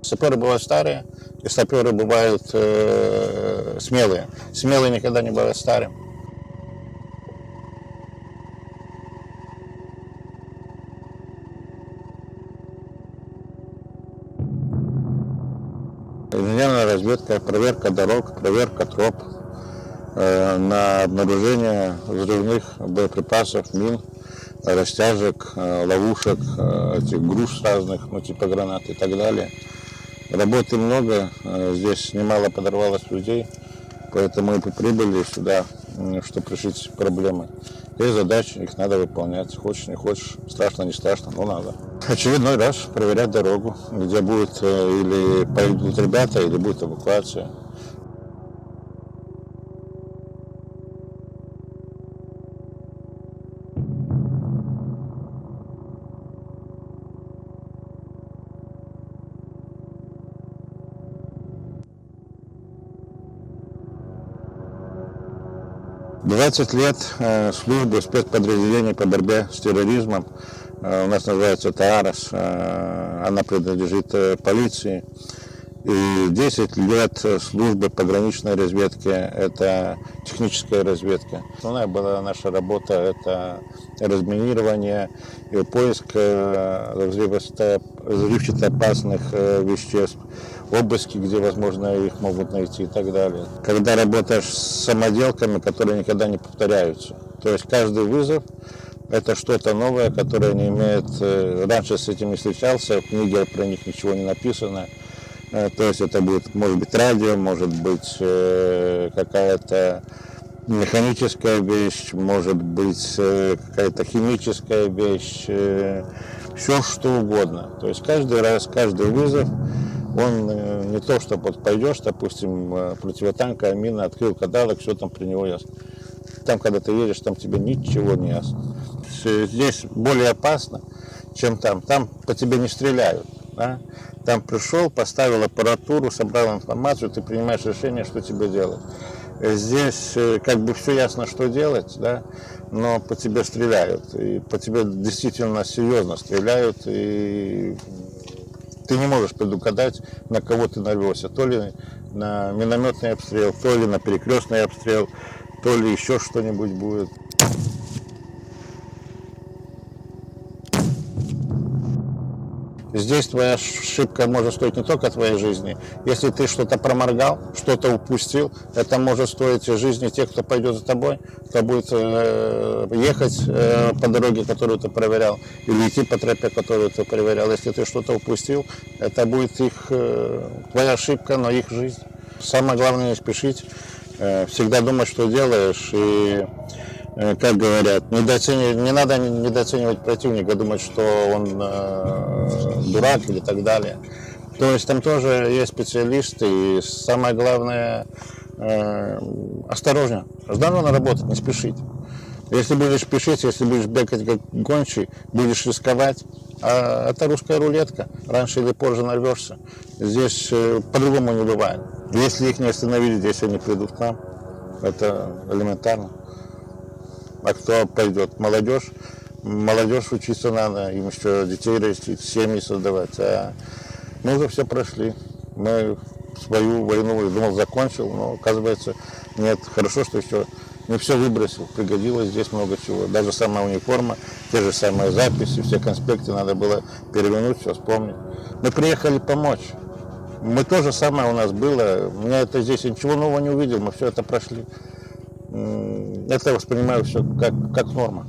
Саперы бывают старые, и саперы бывают смелые. Смелые никогда не бывают старым. Инженерная разведка, проверка дорог, проверка троп на обнаружение взрывных боеприпасов, мин, растяжек, ловушек, этих груз разных, ну, типа гранат и так далее. Работы много, здесь немало подорвалось людей, поэтому мы прибыли сюда, чтобы решить проблемы. Есть задачи, их надо выполнять. Хочешь, не хочешь, страшно, не страшно, но надо. Очередной раз проверять дорогу, где будет или пойдут ребята, или будет эвакуация. «20 лет службы спецподразделений по борьбе с терроризмом. У нас называется это АРОС, она принадлежит полиции. И 10 лет службы пограничной разведки, это техническая разведка. Основная была наша работа, это разминирование и поиск взрывчато опасных веществ, обыски, где, возможно, их могут найти и так далее. Когда работаешь с самоделками, которые никогда не повторяются, то есть каждый вызов – это что-то новое, которое не имеет… Раньше с этим не встречался, в книге про них ничего не написано. То есть это будет, может быть, радио, может быть, какая-то механическая вещь, может быть, какая-то химическая вещь, все что угодно. То есть каждый раз, каждый вызов, он не то, что вот пойдешь, допустим, противотанковая мина, открыл кадалог, все там при него ясно. Там, когда ты едешь, там тебе ничего не ясно. Здесь более опасно, чем там. Там по тебе не стреляют. Да? Там пришел, поставил аппаратуру, собрал информацию, ты принимаешь решение, что тебе делать. Здесь как бы все ясно, что делать, да? Но по тебе стреляют. И по тебе действительно серьезно стреляют. И ты не можешь предугадать, на кого ты нарвешься. То ли на минометный обстрел, то ли на перекрестный обстрел, то ли еще что-нибудь будет. Здесь твоя ошибка может стоить не только твоей жизни. Если ты что-то проморгал, что-то упустил, это может стоить жизни тех, кто пойдет за тобой, кто будет ехать по дороге, которую ты проверял, или идти по тропе, которую ты проверял. Если ты что-то упустил, это будет твоя ошибка, но их жизнь. Самое главное не спешить, всегда думать, что делаешь, и как говорят, не надо недооценивать противника, думать, что он дурак или так далее. То есть там тоже есть специалисты, и самое главное осторожно работать, не спешить. Если будешь спешить, если будешь бегать как гончий, будешь рисковать, а это русская рулетка, раньше или позже нарвешься. Здесь по-другому не бывает. Если их не остановили, здесь они придут к нам, это элементарно. А кто пойдет? Молодежь. Молодежь учиться надо, им еще детей растить, семьи создавать. А мы уже все прошли. Мы свою войну, я думал, закончил, но оказывается нет. Хорошо, что еще не все выбросил. Пригодилось здесь много чего. Даже сама униформа, те же самые записи, все конспекты надо было перевернуть, все вспомнить. Мы приехали помочь. Мы то же самое у нас было. У меня это здесь ничего нового не увидел, мы все это прошли. Это воспринимаю все как норма.